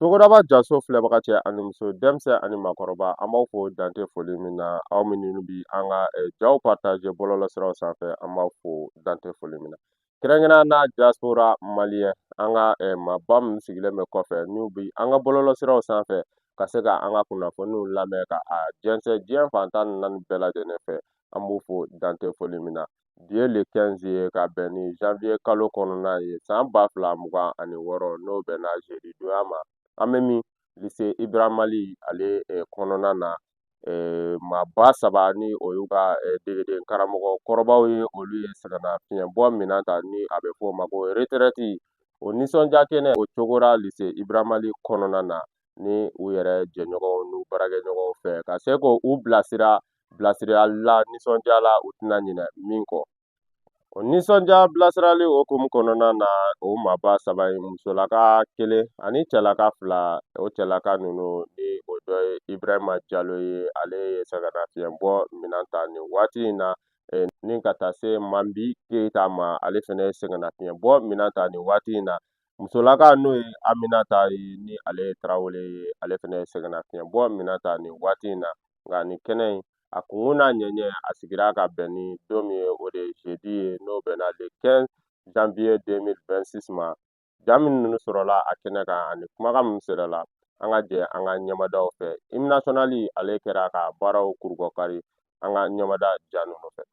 Togodaba Jaso filɛbaga cɛ ani muso denmisɛn ani maakɔrɔba an b'aw fo dante foli min na aw minnu bi an ka jaw partage bɔlɔlɔsiraw sanfɛ an b'aw fo dante foli min na kɛrɛnkɛrɛnnenya na diaspora malien an ka maaba min sigilen bɛ kɔfɛ n'u bi an ka bɔlɔlɔsiraw sanfɛ ka se ka an ka kunnafoniw lamɛn ka a jɛnsɛn diɲɛ fantan ni naani bɛɛ lajɛlen fɛ an b'u fo dante foli min na bi ye le 15 ye ka bɛn ni janvier kalo kɔnɔna ye san 2026 n'o bɛnna jeudi donya ma an bɛ min lycée Ibrahima Mali ale kɔnɔna na maaba saba ni o y'u ka degeden karamɔgɔ kɔrɔbaw ye olu ye sɛgɛnnafiɲɛbɔ minɛn ta ni a bɛ fɔ o ma ko retraite o nisɔndiya kɛnɛ o cogora lycée Ibrahima Mali kɔnɔna na ni u yɛrɛ jɛɲɔgɔnw n'u baarakɛɲɔgɔnw fɛ ka se k'u bilasirala nisɔndiya la u tɛna ɲinɛ min kɔ. O nisɔndiya bilasirali hokumu kɔnɔna na o maaba saba in musolaka 1 ani cɛlaka 2 o cɛlaka ninnu ni o dɔ ye Ibrahima Jalo ye ale ye sɛgɛnnafiɲɛbɔ minɛn ta nin waati in na ni ka taa se Mambi Keyita ma ale fana ye sɛgɛnnafiɲɛbɔ minɛn ta nin waati in na musolaka n'o ye Aminata ye ni ale ye Tarawele ye ale fana ye sɛgɛnnafiɲɛbɔ minɛn ta nin waati in na nka nin kɛnɛ in a kunkun n'a ɲɛɲɛ a sigira ka bɛn ni don min ye o de ye jeudi ye n'o bɛnna le 15 janvier 2026 ma jaa min ninnu sɔrɔla a kɛnɛ kan ani kumakan min sera la an ka jɛ an ka ɲɛmadaw fɛ hymne national ale kɛra ka baaraw kurukɔkari an ka ɲɛmada jaa ninnu fɛ.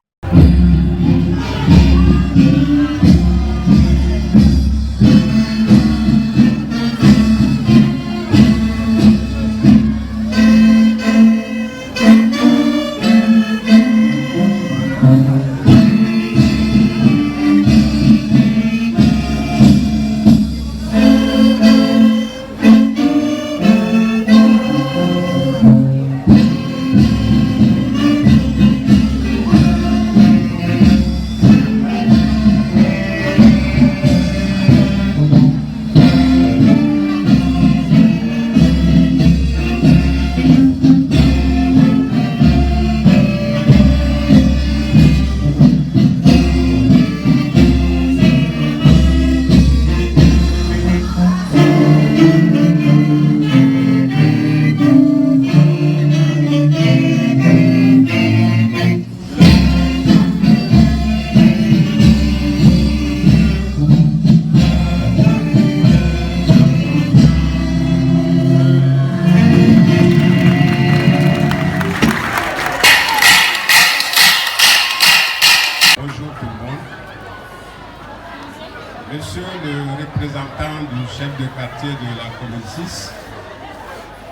Monsieur le représentant du chef de quartier de la commune 6,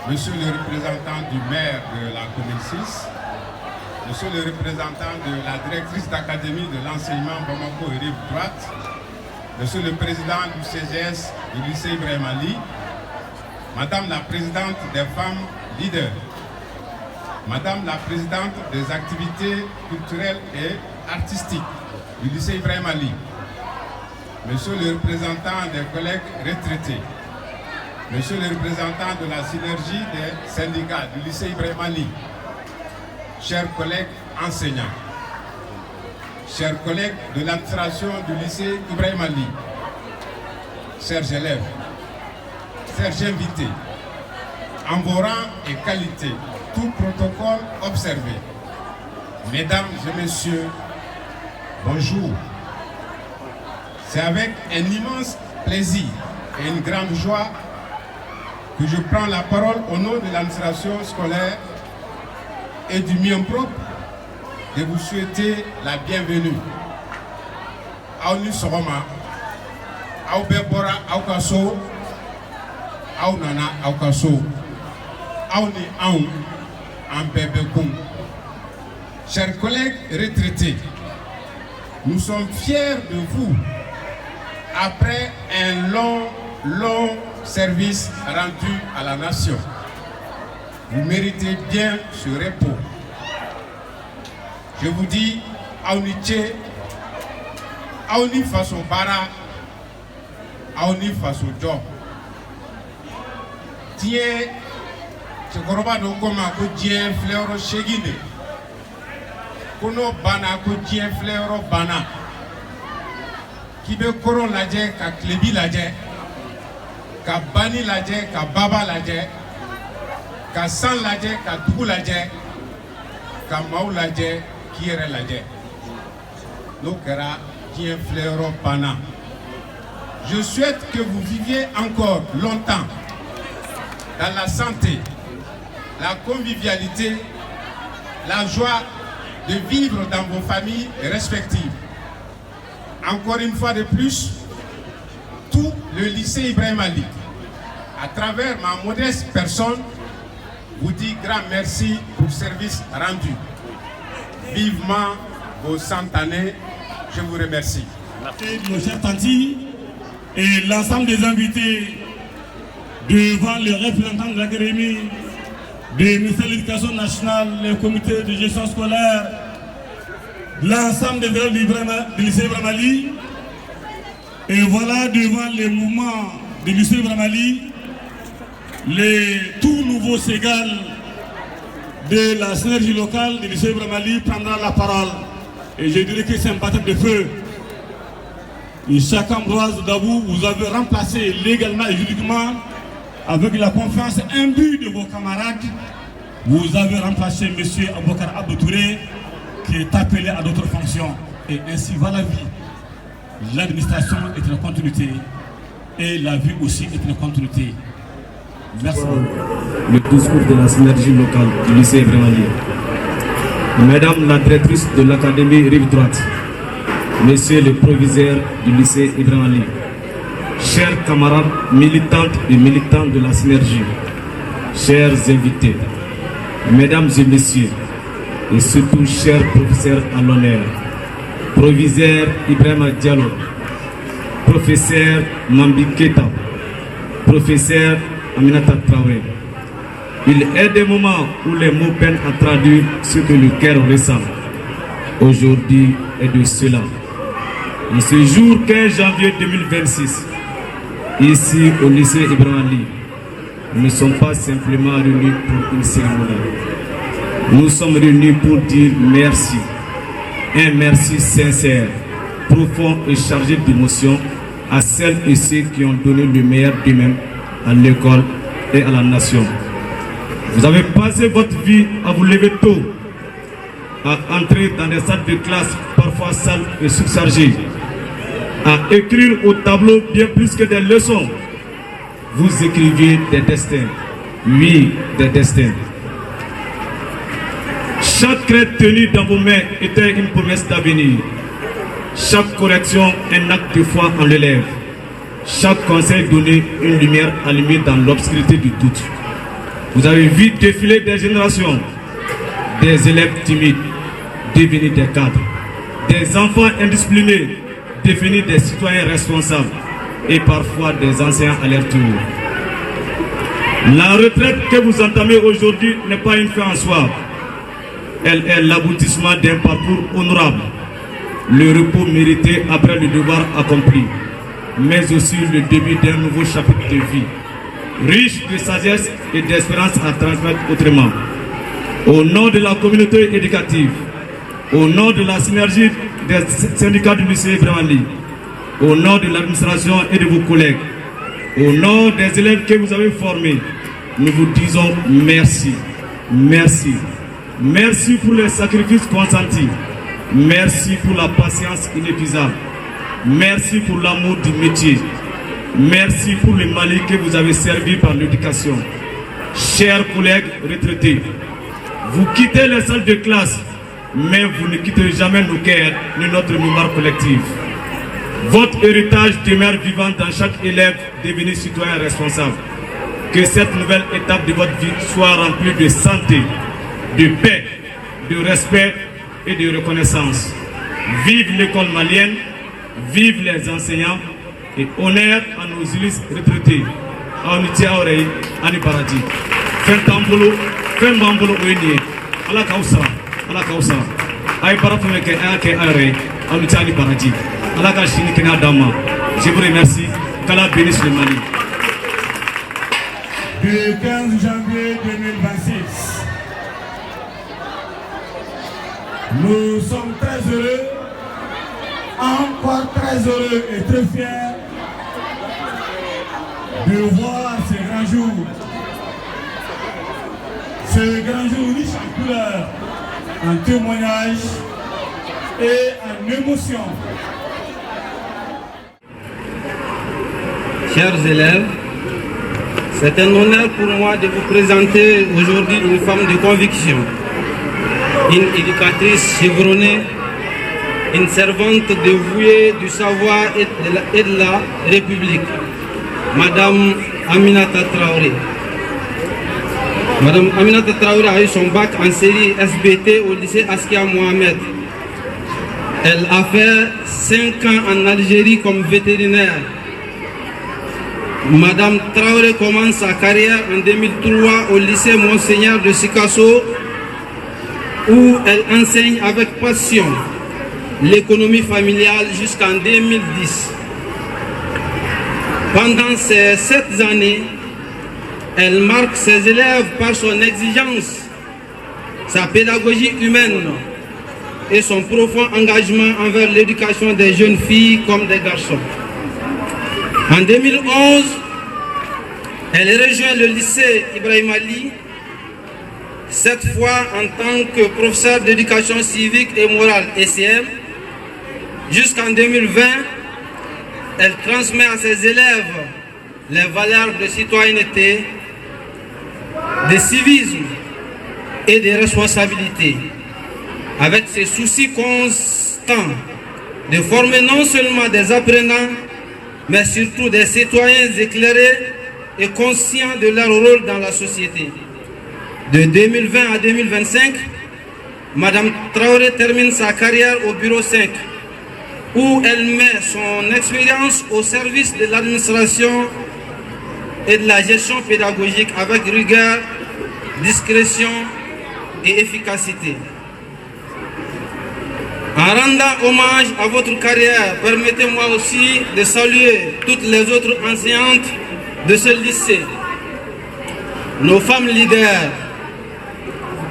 Monsieur le représentant du maire de la commune 6, Monsieur le représentant de la directrice d'académie de l'enseignement Bamako et Rive Droite, Monsieur le président du CGS du lycée Ibrahima Mali, Madame la présidente des femmes leaders, Madame la présidente des activités culturelles et artistiques du lycée Ibrahima Mali, Monsieur le représentant des collègues retraités, Monsieur le représentant de la synergie des syndicats du lycée Ibrahima Mali, chers collègues enseignants, chers collègues de l'administration du lycée Ibrahima Mali, chers élèves, chers invités, en vos rangs et qualités, tout protocole observé. Mesdames et messieurs, bonjour. C'est avec un immense plaisir et une grande joie que je prends la parole au nom de l'administration scolaire et du mien propre de vous souhaiter la bienvenue. Aouni Soroma, Aubebora Aukaso, Aunana Aukaso, Aouni Aoun, Ambebekoum. Chers collègues retraités, nous sommes fiers de vous après un long service rendu à la nation. Vous méritez bien ce repos. Je vous dis, Aouniche, Aouni façon bara, Aouni façon job. Tiens, ce koroba do koma ko tien fleuro shegine. Kono bana ko tien fleuro bana. Qui veut koron laje ka klebi laje. ka Bani lajɛ, ka Baba lajɛ, ka San lajɛ, ka dugu lajɛ, ka maaw lajɛ, k'i yɛrɛ lajɛ. N'o kɛra diɲɛ filɛyɔrɔ banna. Je souhaite que vous viviez encore longtemps dans la santé, la convivialité, la joie de vivre dans vos familles respectives. Encore une fois de plus, tout le lycée Ibrahim Ali, à travers ma modeste personne, vous dit grand merci pour le service rendu. Vivement vos 100 années, je vous remercie. Merci, mon cher Tanti, et l'ensemble des invités devant les représentants de l'académie, du ministère de l'Éducation nationale, les comités de gestion scolaire, l'ensemble des élèves du lycée Ibrahim Ali. Et voilà devant les mouvements du lycée Ibrahim Ali, les tout nouveaux Ségal de la synergie locale du lycée Ibrahim Ali prendra la parole. Et je dirais que c'est un baptême de feu. Et chaque Ambroise Dabou, vous avez remplacé légalement et juridiquement, avec la confiance imbue de vos camarades, vous avez remplacé M. Aboukar Abdou Touré, qui est appelé à d'autres fonctions. Et ainsi va la vie. L'administration est une continuité et la vie aussi est une continuité. Merci. Le discours de la synergie locale du lycée Ibrahim Ali. Madame la directrice de l'académie Rive Droite, Monsieur le proviseur du lycée Ibrahim Ali, chers camarades militantes et militants de la synergie, chers invités, mesdames et messieurs, et surtout chers professeurs à l'honneur, proviseur Ibrahim Diallo, professeur Mambi Keta, professeur Aminata Traoré. Il est des moments où les mots peinent à traduire ce que le cœur ressent. Aujourd'hui est de cela. En ce jour 15 janvier 2026, ici au lycée Ibrahim Ali, nous ne sommes pas simplement réunis pour une cérémonie. Nous sommes réunis pour dire merci. Un merci sincère, profond et chargé d'émotion à celles et ceux qui ont donné le meilleur d'eux-mêmes à l'école et à la nation. Vous avez passé votre vie à vous lever tôt, à entrer dans des salles de classe parfois sales et surchargées, à écrire au tableau bien plus que des leçons. Vous écriviez des destins, oui, des destins. Chaque crête tenue dans vos mains était une promesse d'avenir. Chaque correction, un acte de foi en l'élève. Chaque conseil donné, une lumière allumée dans l'obscurité du doute. Vous avez vu défiler des générations, des élèves timides devenir des cadres, des enfants indisciplinés devenir des citoyens responsables et parfois des enseignants à leur tour. La retraite que vous entamez aujourd'hui n'est pas une fin en soi. Elle est l'aboutissement d'un parcours honorable, le repos mérité après le devoir accompli, mais aussi le début d'un nouveau chapitre de vie, riche de sagesse et d'espérance à transmettre autrement. Au nom de la communauté éducative, au nom de la synergie des syndicats du lycée Ibrahim Ali, au nom de l'administration et de vos collègues, au nom des élèves que vous avez formés, nous vous disons merci, merci. Merci pour les sacrifices consentis. Merci pour la patience inépuisable. Merci pour l'amour du métier. Merci pour le Mali que vous avez servi par l'éducation. Chers collègues retraités, vous quittez les salles de classe, mais vous ne quitterez jamais nos cœurs ni notre mémoire collective. Votre héritage demeure vivant dans chaque élève devenu citoyen responsable. Que cette nouvelle étape de votre vie soit remplie de santé, de paix, de respect et de reconnaissance. Vive l'école malienne, vive les enseignants et honneur à nos illustres retraités. Aunitia Orei, Ani Paradji. Fentambolo, Fembambolo Oeni, Ala Kausa, Ala Kausa. Aïe Parafumeke, Ake Are, Aunitia Ani Paradji. Ala Kashini Kena Dama. Je vous remercie. Qu'Allah bénisse le Mali. Du 15 janvier 2026. Nous sommes très heureux, encore très heureux et très fiers de voir ce grand jour. Ce grand jour riche en couleurs, en témoignages et en émotions. Chers élèves, c'est un honneur pour moi de vous présenter aujourd'hui une femme de conviction, une éducatrice chevronnée, une servante dévouée du savoir et de la République, Madame Aminata Traoré. Madame Aminata Traoré a eu son bac en série SBT au lycée Askia Mohamed. Elle a fait 5 ans en Algérie comme vétérinaire. Madame Traoré commence sa carrière en 2003 au lycée Monseigneur de Sikasso, où elle enseigne avec passion l'économie familiale jusqu'en 2010. Pendant ces 7 années, elle marque ses élèves par son exigence, sa pédagogie humaine et son profond engagement envers l'éducation des jeunes filles comme des garçons. En 2011, elle rejoint le lycée Ibrahim Ali, cette fois en tant que professeur d'éducation civique et morale ECM. Jusqu'en 2020, elle transmet à ses élèves les valeurs de citoyenneté, de civisme et de responsabilité, avec ses soucis constants de former non seulement des apprenants, mais surtout des citoyens éclairés et conscients de leur rôle dans la société. De 2020 à 2025, Madame Traoré termine sa carrière au bureau 5, où elle met son expérience au service de l'administration et de la gestion pédagogique avec rigueur, discrétion et efficacité. En rendant hommage à votre carrière, permettez-moi aussi de saluer toutes les autres enseignantes de ce lycée, nos femmes leaders,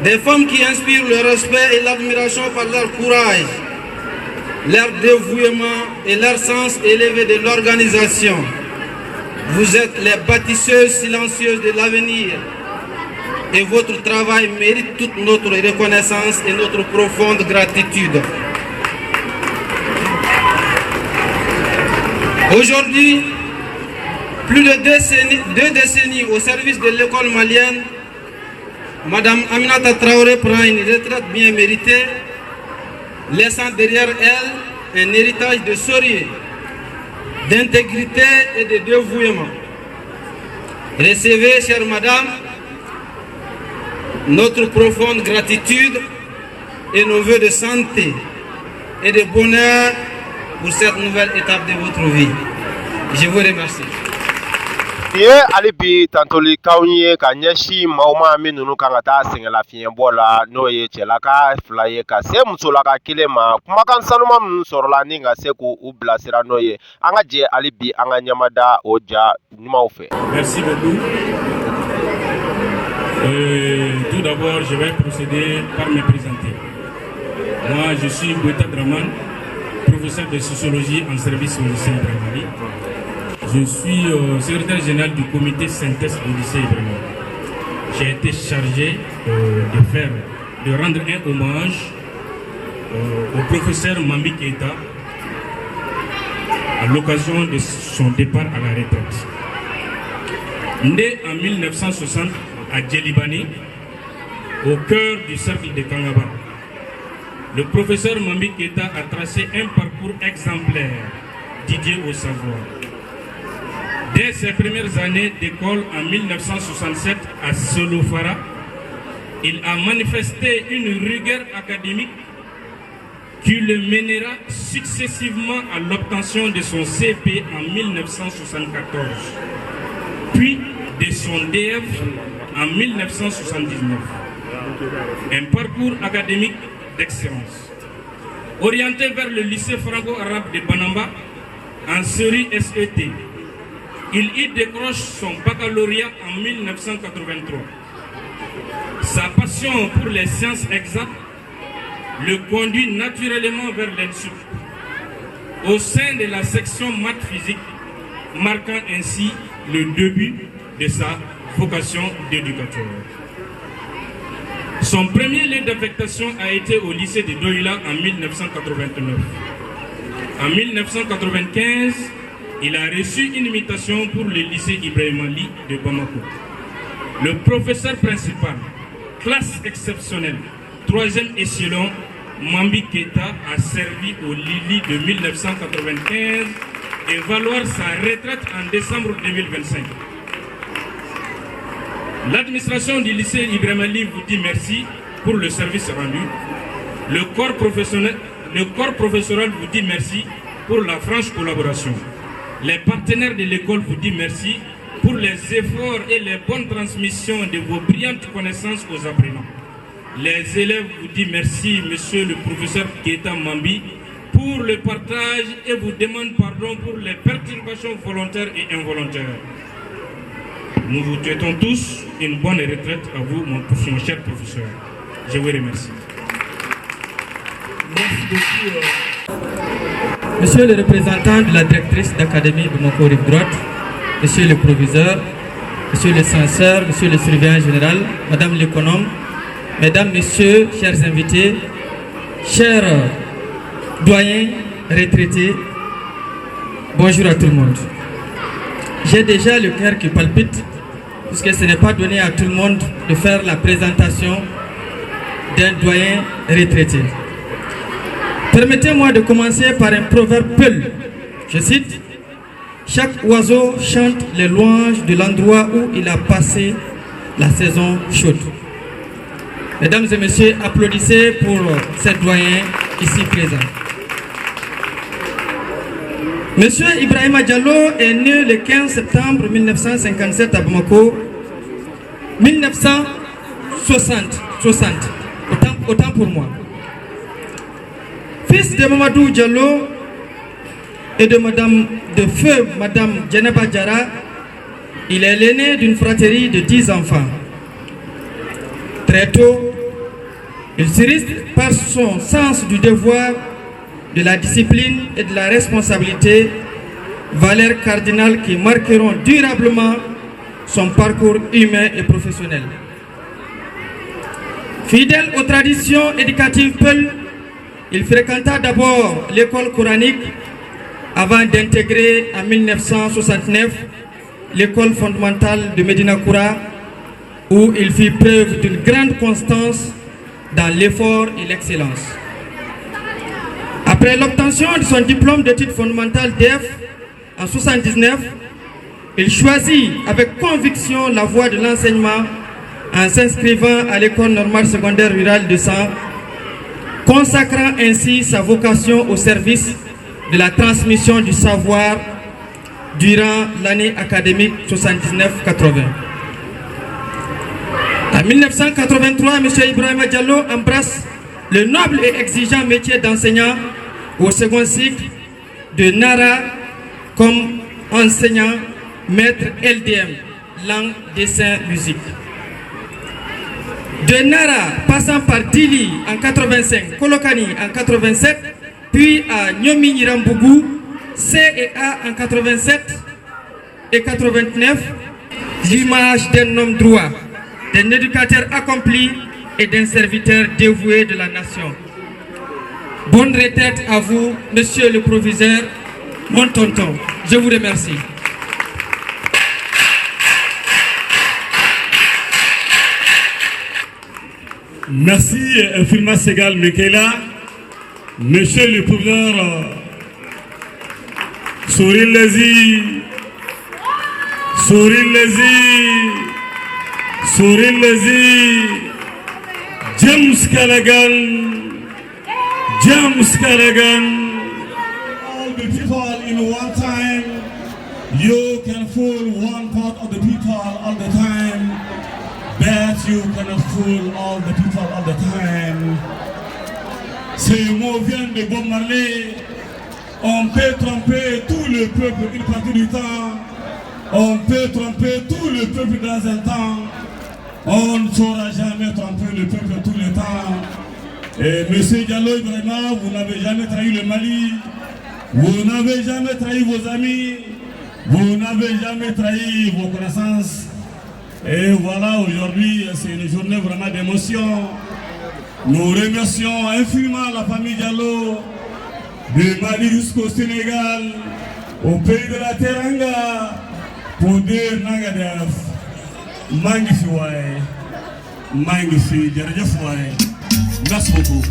des femmes qui inspirent le respect et l'admiration par leur courage, leur dévouement et leur sens élevé de l'organisation. Vous êtes les bâtisseuses silencieuses de l'avenir et votre travail mérite toute notre reconnaissance et notre profonde gratitude. Aujourd'hui, plus de 2 décennies au service de l'école malienne, Madame Aminata Traoré prend une retraite bien méritée, laissant derrière elle un héritage de sérieux, d'intégrité et de dévouement. Recevez, chère Madame, notre profonde gratitude et nos vœux de santé et de bonheur pour cette nouvelle étape de votre vie. Je vous remercie. Ye ali bi tantoli kawnye ka nyeshi mauma minunu kanga ta singela fiembola no ye chelaka flaye ka se musola ka kilema kuma kan sanuma mun sorola ninga se ku ublasira no ye anga je ali bi anga nyamada oja nyuma ofe. Merci beaucoup. Tout d'abord, je vais procéder par me présenter. Moi, je suis Boueta Draman, professeur de sociologie en service au lycée Ibrahim Ali. Je suis secrétaire général du comité synthèse du lycée Ibrahim Ali. J'ai été chargé de rendre un hommage au professeur Mambi Keïta à l'occasion de son départ à la retraite. Né en 1960 à Djelibani, au cœur du cercle de Kangaba, le professeur Mambi Keïta a tracé un parcours exemplaire dédié au savoir. Dès ses premières années d'école en 1967 à Solofara, il a manifesté une rigueur académique qui le mènera successivement à l'obtention de son CP en 1974, puis de son DF en 1979. Un parcours académique d'excellence. Orienté vers le lycée franco-arabe de Banamba en série SET, il y décroche son baccalauréat en 1983. Sa passion pour les sciences exactes le conduit naturellement vers l'ENSUP, au sein de la section maths physique, marquant ainsi le début de sa vocation d'éducateur. Son premier lieu d'affectation a été au lycée de Douala en 1989. En 1995, il a reçu une invitation pour le lycée Ibrahim Ali de Bamako. Le professeur principal, classe exceptionnelle, 3e échelon, Mambi Keita a servi au Lili de 1995 et valoir sa retraite en décembre 2025. L'administration du lycée Ibrahim Ali vous dit merci pour le service rendu. Le corps professionnel vous dit merci pour la franche collaboration. Les partenaires de l'école vous disent merci pour les efforts et les bonnes transmissions de vos brillantes connaissances aux apprenants. Les élèves vous disent merci, monsieur le professeur Keita Mambi, pour le partage et vous demandent pardon pour les perturbations volontaires et involontaires. Nous vous souhaitons tous une bonne retraite à vous, mon cher professeur. Je vous remercie. Merci beaucoup. Monsieur le représentant de la directrice d'académie de Bamako Rive Droite, monsieur le proviseur, monsieur le censeur, monsieur le surveillant général, madame l'économe, mesdames, messieurs, chers invités, chers doyens retraités, bonjour à tout le monde. J'ai déjà le cœur qui palpite, puisque ce n'est pas donné à tout le monde de faire la présentation d'un doyen retraité. Permettez-moi de commencer par un proverbe peul. Je cite: chaque oiseau chante les louanges de l'endroit où il a passé la saison chaude. Mesdames et messieurs, applaudissez pour ces doyens ici présents. Monsieur Ibrahima Diallo est né le 15 septembre 1957 à Bamako. 1960, autant pour moi. Fils de Mamadou Diallo et de feu Madame Djenaba Diarra, il est l'aîné d'une fratrie de 10 enfants. Très tôt, il se risque par son sens du devoir, de la discipline et de la responsabilité, valeurs cardinales qui marqueront durablement son parcours humain et professionnel. Fidèle aux traditions éducatives Peul, il fréquenta d'abord l'école coranique avant d'intégrer en 1969 l'école fondamentale de Medina Koura, où il fit preuve d'une grande constance dans l'effort et l'excellence. Après l'obtention de son diplôme d'études fondamentales DEF en 1979, il choisit avec conviction la voie de l'enseignement en s'inscrivant à l'école normale secondaire rurale de San, consacrant ainsi sa vocation au service de la transmission du savoir durant l'année académique 79-80. En 1983, M. Ibrahima Diallo embrasse le noble et exigeant métier d'enseignant au second cycle de Nara comme enseignant maître LDM, langue, dessin, musique. De Nara, passant par Dili en 85, Kolokani en 87, puis à Nyomi Nirambougou, C et A en 87 et 89, l'image d'un homme droit, d'un éducateur accompli et d'un serviteur dévoué de la nation. Bonne retraite à vous, monsieur le proviseur, mon tonton. Je vous remercie. Merci, Filma Segal Mekela. Monsieur le proviseur, Souril Lezi, James Callaghan, all the people in one time. You can fool one part of the people all the time, but you cannot fool all the people all the time. Ces mots viennent de Bob Marley. On peut tromper tout le peuple une partie du temps. On peut tromper tout le peuple dans un temps. On ne saura jamais tromper le peuple tout le temps. Et monsieur Diallo Ibrahima, vous n'avez jamais trahi le Mali. Vous n'avez jamais trahi vos amis. Vous n'avez jamais trahi vos connaissances. Et voilà, aujourd'hui, c'est une journée vraiment d'émotion. Nous remercions infiniment la famille Diallo, de Mali jusqu'au Sénégal, au pays de la Teranga, pour dire Nangadef, Mangifi Waye, Mangifi, Djerjef Waye. Merci beaucoup.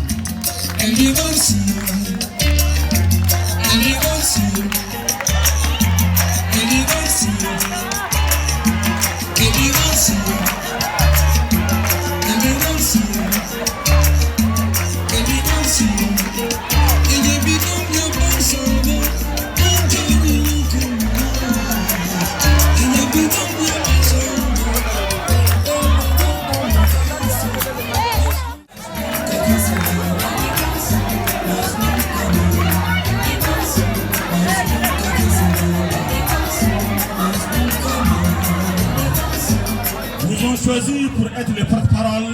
Choisi pour être le porte-parole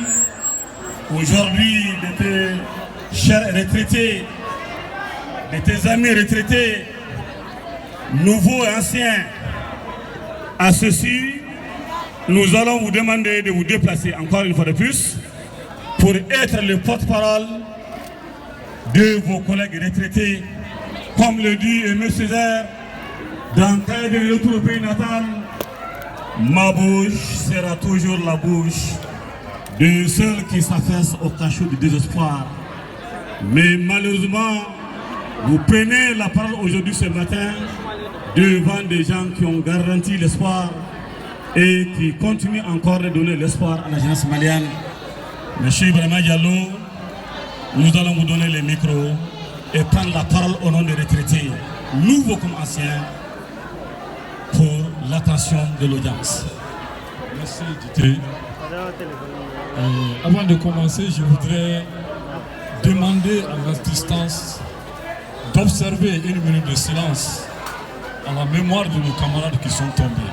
aujourd'hui de tes chers retraités, de tes amis retraités, nouveaux et anciens. À ceci, nous allons vous demander de vous déplacer encore une fois de plus pour être le porte-parole de vos collègues retraités, comme le dit M. Césaire, dans le cadre de retour au pays natal. Ma bouche sera toujours la bouche de ceux qui s'affaissent au cachot du désespoir. Mais malheureusement, vous prenez la parole aujourd'hui ce matin devant des gens qui ont garanti l'espoir et qui continuent encore de donner l'espoir à la jeunesse malienne. Monsieur Ibrahima Diallo, nous allons vous donner le micro et prendre la parole au nom des retraités, nouveaux comme anciens, pour l'attention de l'audience. Merci Dité. Avant de commencer, je voudrais demander à l'assistance d'observer une minute de silence à la mémoire de nos camarades qui sont tombés.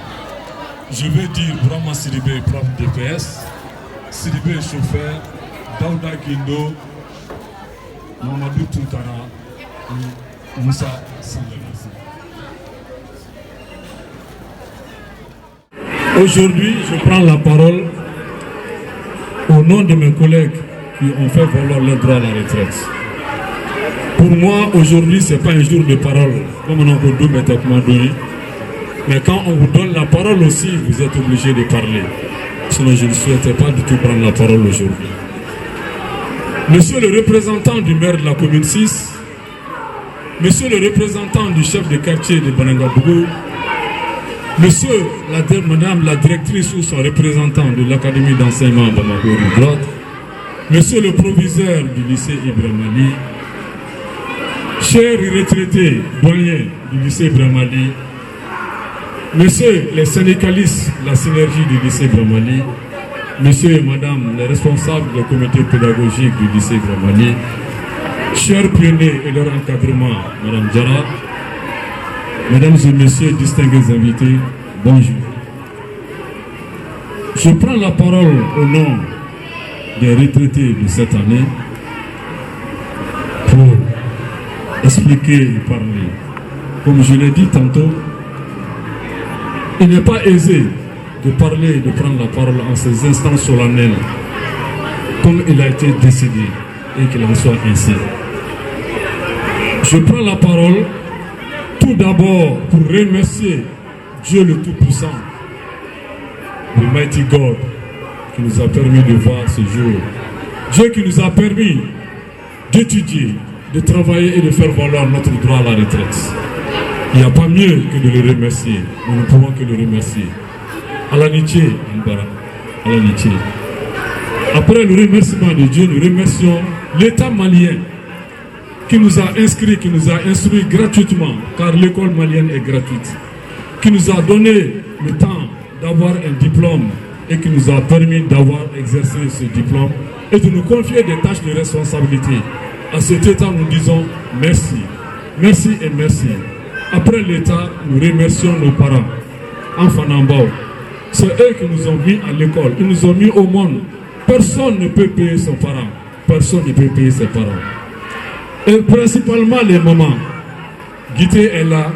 Je vais dire Brahma Sidibé, prof DPS, Sidibé chauffeur, Daouda Guindo, Mamadou Tunkara et Moussa Sandelasi. Aujourd'hui, je prends la parole au nom de mes collègues qui ont fait valoir leur droit à la retraite. Pour moi, aujourd'hui, ce n'est pas un jour de parole, comme on a donné. Mais quand on vous donne la parole aussi, vous êtes obligé de parler. Sinon, je ne souhaitais pas du tout prendre la parole aujourd'hui. Monsieur le représentant du maire de la commune 6, monsieur le représentant du chef de quartier de Banangabougou, monsieur, madame la directrice ou son représentant de l'académie d'enseignement Bamako Ribrot, monsieur le proviseur du lycée Ibrahima Ly, chers retraités doyens du lycée Ibrahima Ly, messieurs les syndicalistes de la synergie du lycée Ibrahima Ly, messieurs et madame les responsables du comité pédagogique du lycée Ibrahima Ly, chers pionniers et leur encadrement, madame Diarra, mesdames et messieurs, distingués invités, bonjour. Je prends la parole au nom des retraités de cette année pour expliquer et parler. Comme je l'ai dit tantôt, il n'est pas aisé de parler et de prendre la parole en ces instants solennels, comme il a été décidé et qu'il en soit ainsi. Je prends la parole tout d'abord pour remercier Dieu le Tout-Puissant, le Mighty God, qui nous a permis de voir ce jour. Dieu qui nous a permis d'étudier, de travailler et de faire valoir notre droit à la retraite. Il n'y a pas mieux que de le remercier. Nous ne pouvons que le remercier. Alanitié, Alanitié. Après le remerciement de Dieu, nous remercions l'État malien qui nous a inscrits, qui nous a instruits gratuitement, car l'école malienne est gratuite, qui nous a donné le temps d'avoir un diplôme et qui nous a permis d'avoir exercé ce diplôme et de nous confier des tâches de responsabilité. À cet État, nous disons merci. Merci et merci. Après l'État, nous remercions nos parents. Enfants en bas, c'est eux qui nous ont mis à l'école, ils nous ont mis au monde. Personne ne peut payer son parent. Personne ne peut payer ses parents. Et principalement les mamans. Guité est là.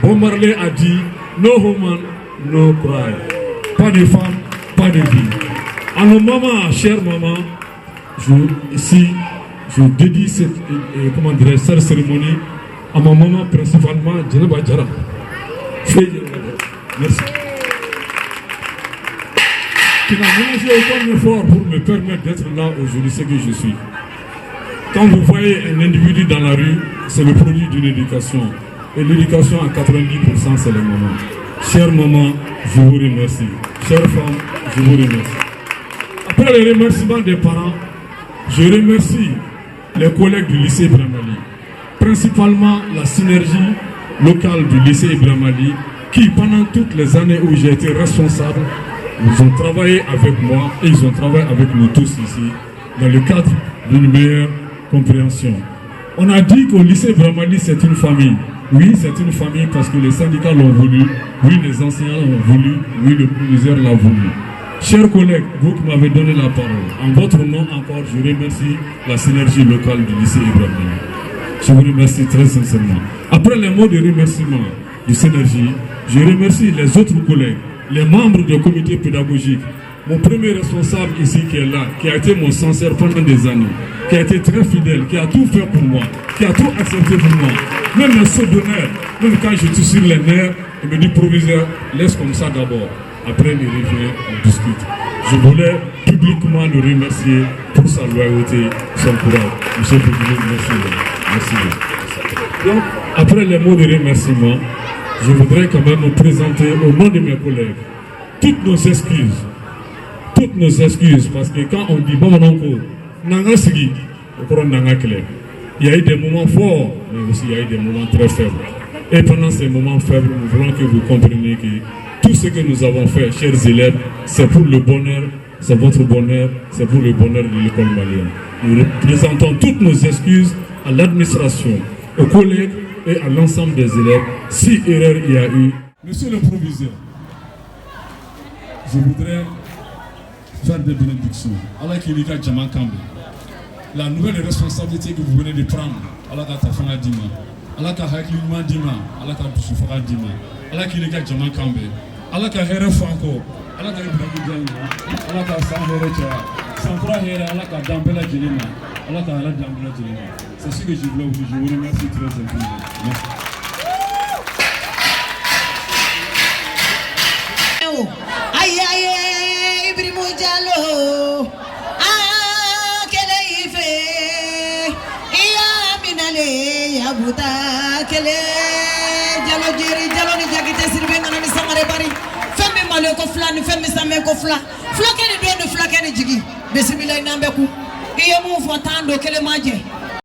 Bon Marley a dit, no woman, no cry. Pas de femme, pas de vie. À nos mamans, chères mamans, je dédie cette cérémonie à ma maman principalement, Djeneba Djara. Merci. Qui n'a ménagé aucun effort pour me permettre d'être là aujourd'hui, ce que je suis. Quand vous voyez un individu dans la rue, c'est le produit d'une éducation. Et l'éducation à 90%, c'est les mamans. Chères mamans, je vous remercie. Chères femmes, je vous remercie. Après les remerciements des parents, je remercie les collègues du lycée Ibrahim Ali, principalement la synergie locale du lycée Ibrahim Ali, qui pendant toutes les années où j'ai été responsable, ils ont travaillé avec moi et ils ont travaillé avec nous tous ici, dans le cadre d'une meilleure compréhension. On a dit qu'au lycée Ibrahim Ali, c'est une famille. Oui, c'est une famille parce que les syndicats l'ont voulu, oui, les enseignants l'ont voulu, oui, le proviseur l'a voulu. Chers collègues, vous qui m'avez donné la parole, en votre nom encore, je remercie la synergie locale du lycée Ibrahim Ali. Je vous remercie très sincèrement. Après les mots de remerciement du synergie, je remercie les autres collègues, les membres du comité pédagogique, mon premier responsable ici qui est là, qui a été mon censeur pendant des années, qui a été très fidèle, qui a tout fait pour moi, qui a tout accepté pour moi. Même les sauts d'honneur, même quand je suis sur les nerfs, il me dit proviseur, laisse comme ça d'abord. Après, il revient, on discute. Je voulais publiquement le remercier pour sa loyauté, son courage. Monsieur le Président, merci. Donc, après les mots de remerciement, je voudrais quand même me présenter au nom de mes collègues toutes nos excuses. Toutes nos excuses, parce que quand on dit Bamananko, Nanga Sigi, il y a eu des moments forts, mais aussi il y a eu des moments très faibles. Et pendant ces moments faibles, nous voulons que vous compreniez que tout ce que nous avons fait, chers élèves, c'est pour le bonheur, c'est votre bonheur, c'est pour le bonheur de l'école malienne. Nous présentons toutes nos excuses à l'administration, aux collègues et à l'ensemble des élèves, si erreur il y a eu. Monsieur le proviseur, je voudrais faire des bénédictions. Allah Kilika Djaman Kambe. La nouvelle responsabilité que vous venez de prendre, Allah Katafana Dima, Allah Kahakilima Dima, Allah Katusufara Dima, Allah Kilika Djaman Kambe, Allah Kahere Franco, Allah Kahibrahim Djanga, Allah Kasahere Tcha, Sankura Hera, Allah Kadambela Djilima, Allah Kahala Dambela Djilima. C'est ce que je voulais vous dire. Je vous remercie très infiniment. Merci. Aïe aïe, Ibrahim Diallo, ah quel effet, ya minale ya buta quel Diallo Jiri Diallo ni jagite sirbe ngana mi samare bari, femme malo ko fla ni femme samme ko fla, fla kene do no fla kene jigi, bismillah nambe ku, iye mu fotando kele maje.